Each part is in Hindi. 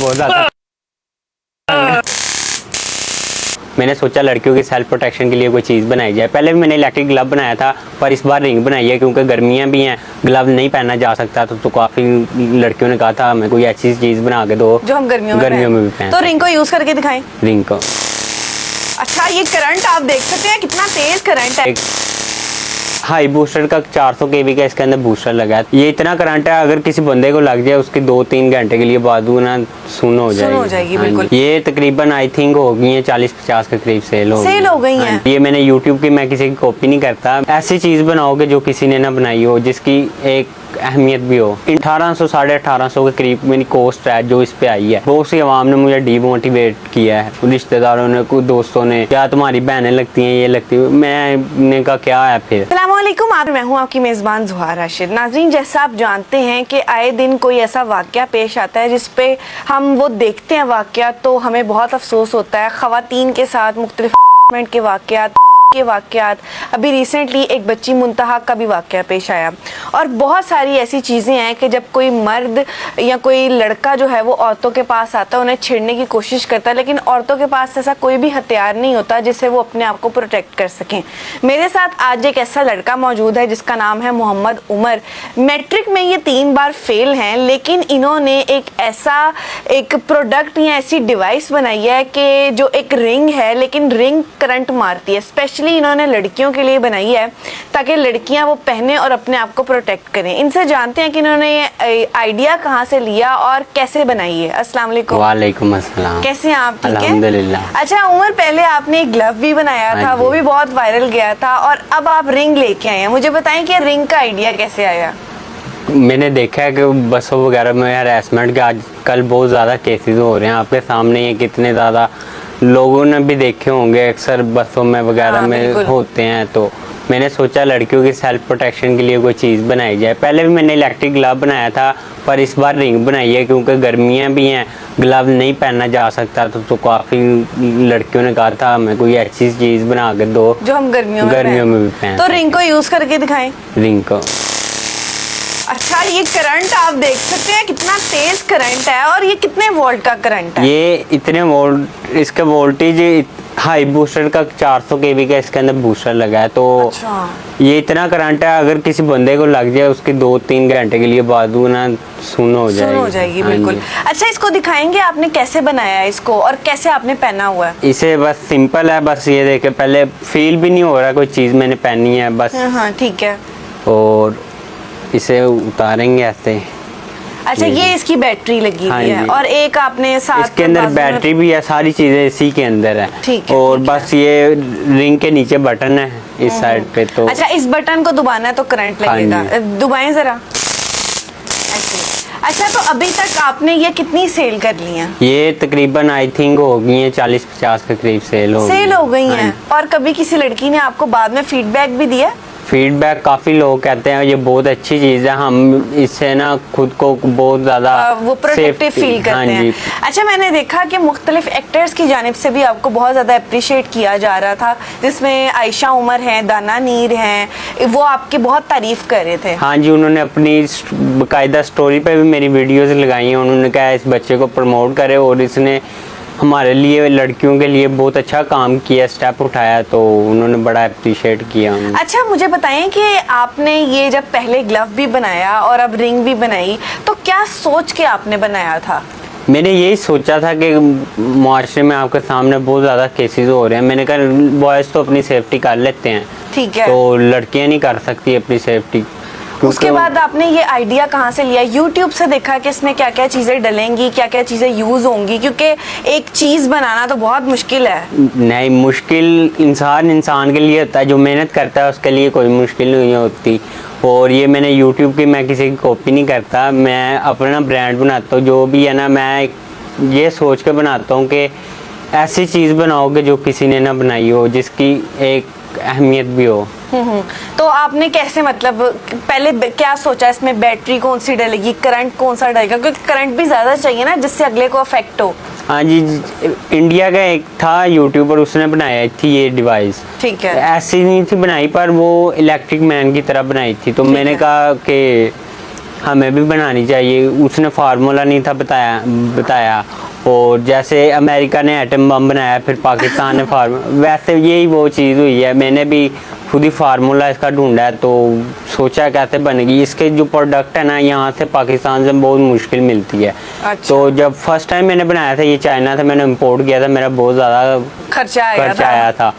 बहुत ज़्यादा। मैंने सोचा लड़कियों की सेल्फ प्रोटेक्शन के लिए कोई चीज़ बनाई जाए। पहले भी मैंने इलेक्ट्रिक ग्लव बनाया था, पर इस बार रिंग बनाई है क्योंकि गर्मियाँ भी हैं, ग्लव नहीं पहना जा सकता। तो काफ़ी लड़कियों ने कहा था हमें कोई ऐसी चीज़ बना के दो जो हम गर्मियों में भी पहन। तो रिंग को यूज़ करके दिखाएं। रिंग को। अच्छा, ये करंट आप देख सकते हैं कितना तेज करंट है। हाई बूस्टर का 400 kV का इसके अंदर बूस्टर लगा है। ये इतना करंट है, अगर किसी बंदे को लग जाए उसकी 2-3 घंटे के लिए बाजू ना सुन हो जाएगी। बिल्कुल। ये तकरीबन आई थिंक हो गई है 40-50 के करीब सेल हो गई हैं। ये मैंने यूट्यूब की, मैं किसी की कॉपी नहीं करता। ऐसी चीज़ बनाओगे जो किसी ने ना बनाई हो, जिसकी एक अहमियत भी हो। 1800 1850 के करीब मेरी कॉस्ट है जो इस पे आई है। बहुत सी आवाम ने मुझे डीमोटिवेट किया है, रिश्तेदारों ने, कुछ दोस्तों ने, क्या तुम्हारी बहनें लगती हैं, ये लगती है। मैंने कहा क्या है फिर। अस्सलामुअलैकुम, मैं हूँ आपकी मेज़बान ज़ुहार राशिद। नाज़रीन, जैसा आप जानते हैं कि आए दिन कोई ऐसा वाक़या पेश आता है जिस पे हम वो देखते हैं वाक़या तो हमें बहुत अफसोस होता है। ख़वातीन के साथ मुख्तलिफ के वाक़यात, अभी रिसेंटली एक बच्ची मुंतहा का भी वाक़या पेश आया। और बहुत सारी ऐसी चीज़ें हैं कि जब कोई मर्द या कोई लड़का जो है वो औरतों के पास आता है, उन्हें छेड़ने की कोशिश करता है, लेकिन औरतों के पास ऐसा कोई भी हथियार नहीं होता जिससे वो अपने आप को प्रोटेक्ट कर सकें। मेरे साथ आज एक ऐसा लड़का मौजूद है जिसका नाम है मोहम्मद उमर। मैट्रिक में ये 3 बार फेल हैं, लेकिन इन्होंने एक प्रोडक्ट या ऐसी डिवाइस बनाई है कि जो एक रिंग है, लेकिन रिंग करंट मारती है। स्पेशली इन्होंने लड़कियों के लिए बनाई है ताकि लड़कियां वो पहने और अपने आप को प्रोटेक्ट करें। इनसे जानते हैं कि इन्होंने ये आइडिया कहाँ से लिया और कैसे बनाई है। अस्सलाम वालेकुम। वालेकुम अस्सलाम। कैसे हैं आप? ठीक है, अल्हम्दुलिल्लाह। अच्छा उमर, पहले आपने एक ग्लव भी बनाया था, वो भी बहुत वायरल गया था, और अब आप रिंग लेके आए हैं। मुझे बताएं कि रिंग का आइडिया कैसे आया? मैंने देखा है कि बसों वगैरह में हरासमेंट के आजकल बहुत ज़्यादा केसेस हो रहे हैं। आपके सामने ये कितने ज़्यादा लोगों ने भी देखे होंगे, अक्सर बसों में वगैरह में होते हैं। तो मैंने सोचा लड़कियों की सेल्फ प्रोटेक्शन के लिए कोई चीज़ बनाई जाए। पहले भी मैंने इलेक्ट्रिक ग्लव बनाया था, पर इस बार रिंग बनाई है क्योंकि गर्मियाँ भी हैं, ग्लव नहीं पहना जा सकता। तो काफ़ी लड़कियों ने कहा था हमें कोई ऐसी चीज़ बना के दो जो हम गर्मियों में भी पहन। तो रिंग को यूज़ करके दिखाएं। रिंग को। अच्छा, ये करंट आप देख सकते हैं कितना तेज करंट है, और ये कितने वोल्ट का करंट है? ये इतने वोल्ट, इसका वोल्टेज हाई बूस्टर का 400 kV का इसके अंदर बूस्टर लगा है। तो अच्छा। ये इतना करंट है, अगर किसी बंदे को लग जाए उसकी 2-3 घंटे के लिए बाजू ना सुन हो जाएगी। बिल्कुल। अच्छा, इसको दिखाएंगे आपने कैसे बनाया है इसको, और कैसे आपने पहना हुआ है? इसे बस सिंपल है, बस ये देखे, पहले फील भी नहीं हो रहा कोई चीज़ मैंने पहनी है बस। हाँ, ठीक है। और इसे उतारेंगे ऐसे। अच्छा, ये इसकी बैटरी लगी हुई है, और एक आपने साथ इसके अंदर बैटरी भी है, सारी चीजें इसी के अंदर है। ठीक है। और बस ये रिंग के नीचे बटन है इस साइड पे। तो अच्छा, इस बटन को दबाना है तो करंट लगेगा। दबाएं जरा। अच्छा, तो अभी तक आपने ये कितनी सेल कर ली हैं? ये तकरीबन आई थिंक हो गई है 40-50 के करीब सेल हो गई हैं। और कभी किसी लड़की ने आपको बाद में फीडबैक भी दिया? फीडबैक काफ़ी लोग कहते हैं ये बहुत अच्छी चीज़ है, हम इससे ना खुद को बहुत ज़्यादा वो प्रोटेक्टिव फील करते हैं। अच्छा, मैंने देखा कि मुख्तलिफ एक्टर्स की जानिब से भी आपको बहुत ज़्यादा अप्रिशिएट किया जा रहा था, जिसमें आयशा उमर हैं, दाना नीर हैं, वो आपकी बहुत तारीफ़ कर रहे थे। हाँ जी, उन्होंने अपनी बाकायदा स्टोरी पे भी मेरी वीडियोज़ लगाई हैं। उन्होंने कहा इस बच्चे को प्रमोट करे, और इसने हमारे लिए, लड़कियों के लिए बहुत अच्छा काम किया, स्टेप उठाया, तो उन्होंने बड़ा अप्रिशिएट किया। अच्छा, मुझे बताएं कि आपने ये जब पहले ग्लव भी बनाया और अब रिंग भी बनाई, तो क्या सोच के आपने बनाया था? मैंने यही सोचा था कि मुआशरे में आपके सामने बहुत ज़्यादा केसेस हो रहे हैं। मैंने कहा बॉयज़ तो अपनी सेफ्टी कर लेते हैं, ठीक है, तो लड़कियाँ नहीं कर सकती अपनी सेफ्टी। उसके बाद आपने ये आइडिया कहाँ से लिया? यूट्यूब से देखा कि इसमें क्या क्या चीज़ें डलेंगी, क्या क्या चीज़ें यूज़ होंगी, क्योंकि एक चीज़ बनाना तो बहुत मुश्किल है। नहीं, मुश्किल इंसान के लिए होता है, जो मेहनत करता है उसके लिए कोई मुश्किल नहीं होती। और ये मैंने यूट्यूब की, मैं किसी की कॉपी नहीं करता, मैं अपना ब्रांड बनाता हूँ। जो भी है ना, मैं ये सोच के बनाता हूँ कि ऐसी चीज़ बनाओगे जो किसी ने ना बनाई हो, जिसकी एक अहमियत भी हो। तो आपने कैसे, मतलब पहले क्या सोचा इसमें बैटरी कौन सी डलेगी, करंट कौन सा डलेगा, क्योंकि करंट भी ज़्यादा चाहिए ना जिससे अगले को अफेक्ट हो? हाँ जी, इंडिया का एक था यूट्यूबर, उसने बनाई थी ये डिवाइस। ठीक है। ऐसी नहीं थी बनाई, पर वो इलेक्ट्रिक मैन की तरह बनाई थी। तो मैंने कहा कि हमें भी बनानी चाहिए। उसने फार्मूला नहीं था बताया, और जैसे अमेरिका ने एटम बम बनाया, फिर पाकिस्तान ने वैसे यही वो चीज़ हुई है। मैंने भी खुद ही फार्मूला इसका ढूंढा है, तो सोचा कैसे बनेगी। इसके जो प्रोडक्ट है ना, यहाँ से पाकिस्तान से बहुत मुश्किल मिलती है। अच्छा। तो जब फर्स्ट टाइम मैंने बनाया था, ये चाइना से मैंने इंपोर्ट किया था, मेरा बहुत ज़्यादा खर्चा आया था।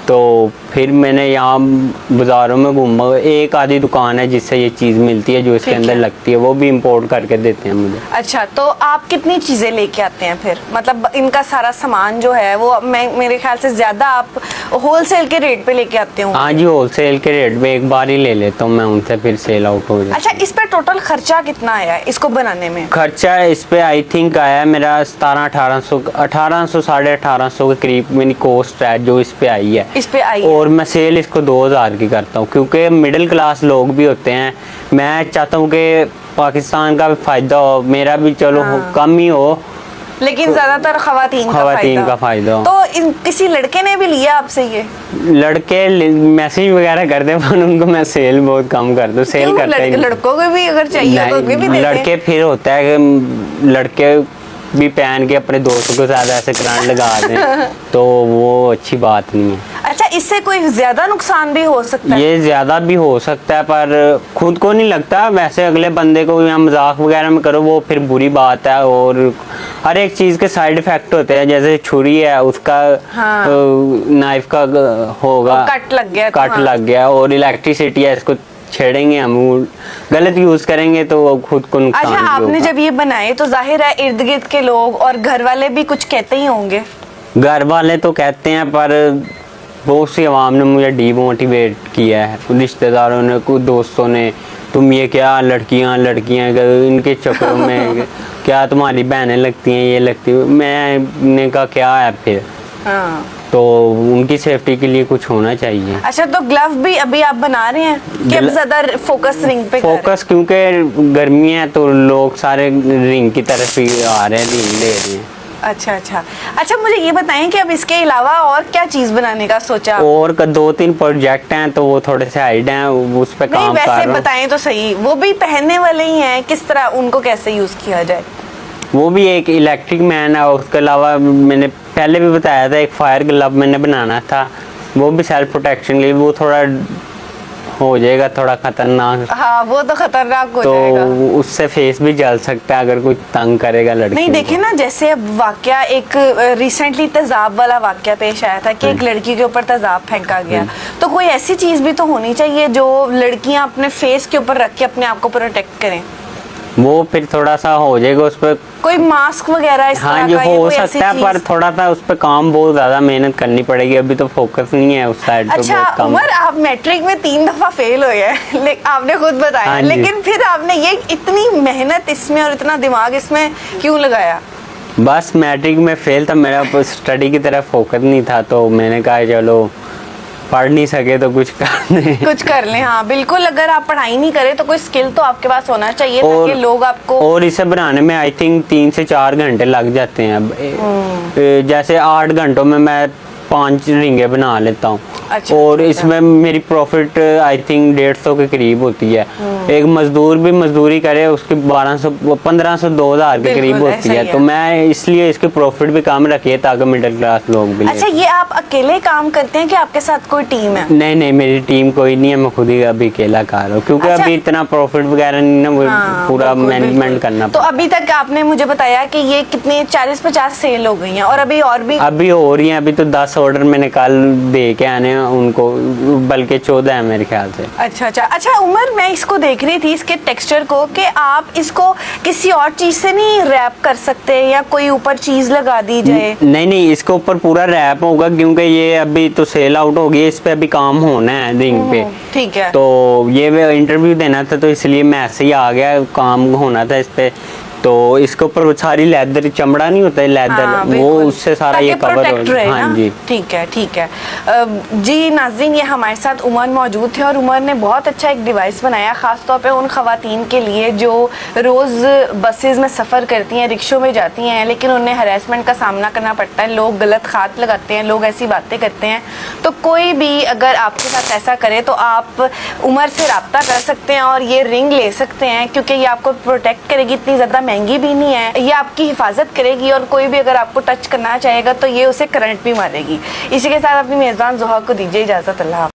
तो फिर मैंने यहाँ बाज़ारों में घूमा, एक आधी दुकान है जिससे ये चीज़ मिलती है जो इसके अंदर लगती है, वो भी इंपोर्ट करके देते हैं मुझे। अच्छा, तो आप कितनी चीज़ें लेके आते हैं फिर? मतलब इनका सारा सामान जो है वो मेरे ख्याल से ज़्यादा आप होलसेल के रेट पे लेके आते हो? हाँ जी, होलसेल के रेट पे एक बार ही ले लेता हूँ मैं उनसे, फिर सेल आउट हो जाता है। अच्छा, इस पे टोटल खर्चा कितना आया है इसको बनाने में? खर्चा इस पे आई थिंक आया है मेरा 1800 साढ़े 1800 के करीब मेरी कॉस्ट है जो इस पे आई है। इस पे आई और मैं सेल इसको 2000 की करता हूँ, क्योंकि मिडिल क्लास लोग भी होते हैं। मैं चाहता हूँ कि पाकिस्तान का भी फायदा हो, मेरा भी चलो कम ही हो, लेकिन ज्यादातर खवातीन का फायदा हो। तो किसी लड़के ने भी लिया आपसे ये? लड़के मैसेज वगैरह करते हैं, पर उनको मैं सेल बहुत कम कर दूँ। सेल करते हैं लड़कों को भी अगर चाहिए तो उनके भी देते हैं। लड़के फिर होता है कि लड़के भी पहन के अपने दोस्तों के साथ ऐसे करंट लगा दें तो वो अच्छी बात नहीं है। अच्छा, इससे कोई ज्यादा नुकसान भी हो सकता है? ये ज्यादा भी हो सकता है, पर खुद को नहीं लगता। वैसे अगले बंदे को या मजाक वगैरह में करो वो फिर बुरी बात है। और हर एक चीज के साइड इफेक्ट होते हैं, जैसे छुरी है उसका नाइफ का होगा कट लग गया, और इलेक्ट्रिसिटी है इसको छेड़ेंगे हम, गलत यूज करेंगे तो खुद को नुकसान। अच्छा, आपने जब ये बनाए तो जाहिर है इर्द गिर्द के लोग और घर वाले भी कुछ कहते ही होंगे? घर वाले तो कहते हैं, पर बहुत सी आवाम ने मुझे डीमोटिवेट किया है, रिश्तेदारों ने, कुछ दोस्तों ने, तुम ये क्या लड़कियां इनके चक्करों में क्या तुम्हारी बहनें लगती हैं, ये लगती है। मैंने कहा क्या है फिर, तो उनकी सेफ्टी के लिए कुछ होना चाहिए। अच्छा, तो ग्लव भी अभी आप बना रहे हैं कि अब ज्यादा फोकस रिंग पे फोकस, क्योंकि गर्मी है तो लोग सारे रिंग की तरफ ही आ रहे हैं, रिंग ले रहे हैं। अच्छा, मुझे ये बताएं कि अब इसके अलावा और क्या चीज बनाने का सोचा? और 2-3 प्रोजेक्ट हैं, तो वो थोड़े से हाइड हैं, उस पे काम कर रहा हूं। वैसे बताएं तो सही, वो भी पहनने वाले ही हैं, किस तरह उनको कैसे यूज किया जाए? वो भी एक इलेक्ट्रिक मैन है। उसके अलावा मैंने पहले भी बताया था एक फायर ग्लव मैंने बनाना था, वो भी सेल्फ प्रोटेक्शन के लिए। वो थोड़ा हो जाएगा थोड़ा खतरनाक। हाँ, वो तो खतरनाक हो जाएगा। तो उससे फेस भी जल सकता है अगर कोई तंग करेगा लड़की। नहीं, देखिए ना, जैसे अब वाकया एक रिसेंटली तेजाब वाला वाकया पेश आया था कि एक लड़की के ऊपर तेजाब फेंका गया, तो कोई ऐसी चीज भी तो होनी चाहिए जो लड़कियां अपने फेस के ऊपर रख के अपने आप को प्रोटेक्ट करें। वो फिर थोड़ा सा हो जाएगा उस पर, कोई मास्क वगैरह इस हाँ तरह का हो सकता है, पर थोड़ा सा उस पर काम बहुत ज्यादा मेहनत करनी पड़ेगी। अभी तो फोकस नहीं है उस साइड पे। अच्छा उमर, आप मैट्रिक में 3 दफा फेल हुए हैं, आपने खुद बताया। हाँ, लेकिन फिर आपने ये इतनी मेहनत इसमें और इतना दिमाग इसमें क्यों लगाया? बस मैट्रिक में फेल था, मेरा स्टडी की तरफ फोकस नहीं था, तो मैंने कहा चलो पढ़ नहीं सके तो कुछ कर लें। हाँ बिल्कुल, अगर आप पढ़ाई नहीं करें तो कोई स्किल तो आपके पास होना चाहिए ताकि लोग आपको। और इसे बनाने में आई थिंक 3 से 4 घंटे लग जाते हैं। अब जैसे 8 घंटों में मैं 5 रिंगे बना लेता हूँ। अच्छा, और इसमें मेरी प्रॉफिट आई थिंक 150 के करीब होती है। एक मजदूर भी मजदूरी करे उसकी 1200 1500 2000 के करीब होती है। तो मैं इसलिए इसकी प्रॉफिट भी कम रखी है ताकि मिडिल क्लास लोग भी। अच्छा, ये आप अकेले काम करते हैं कि आपके साथ कोई टीम है? नहीं, मेरी टीम कोई नहीं है, मैं खुद ही अभी अकेला कर रहा हूँ, क्योंकि अभी इतना प्रॉफिट वगैरह नहीं ना, पूरा मैनेजमेंट करना। तो अभी तक आपने मुझे बताया कि ये कितने 40-50 सेल हो गई हैं, और अभी हो रही है। अभी तो 10 ऑर्डर मैंने कल दे के आने उनको, बल्कि 14 है मेरे ख्याल से। अच्छा उमर, मैं इसको देख रही थी इसके टेक्सचर को, कि आप इसको किसी और चीज से नहीं रैप कर सकते या कोई ऊपर चीज लगा दी जाए? नहीं, इसके ऊपर पूरा रैप होगा, क्योंकि ये अभी तो सेल आउट हो गई, इस पे अभी काम होना है रिंग पे। ठीक है। तो ये इंटरव्यू देना था, तो इसलिए मैं ऐसे ही आ गया, काम होना था इस पे। तो इसके ऊपर सारी लेदर, चमड़ा नहीं होता है लेदर, वो उससे सारा ये कवर हो। हाँ जी, ठीक है। जी नाज़रीन, ये हमारे साथ उमर मौजूद थे, और उमर ने बहुत अच्छा एक डिवाइस बनाया खास तौर पे उन खवातीन के लिए जो रोज़ बसेस में सफ़र करती हैं, रिक्शों में जाती हैं, लेकिन उन्हें हरासमेंट का सामना करना पड़ता है। लोग गलत खात लगाते हैं, लोग ऐसी बातें करते हैं। तो कोई भी अगर आपके साथ ऐसा करे तो आप उमर से रब्ता कर सकते हैं और ये रिंग ले सकते हैं, क्योंकि ये आपको प्रोटेक्ट करेगी। इतनी ज़्यादा महंगी भी नहीं है, ये आपकी हिफाजत करेगी और कोई भी अगर आपको टच करना चाहेगा तो ये उसे करंट भी मारेगी। इसी के साथ अपनी मेज़बान ज़ुहा को दीजिए इजाज़त। अल्लाह।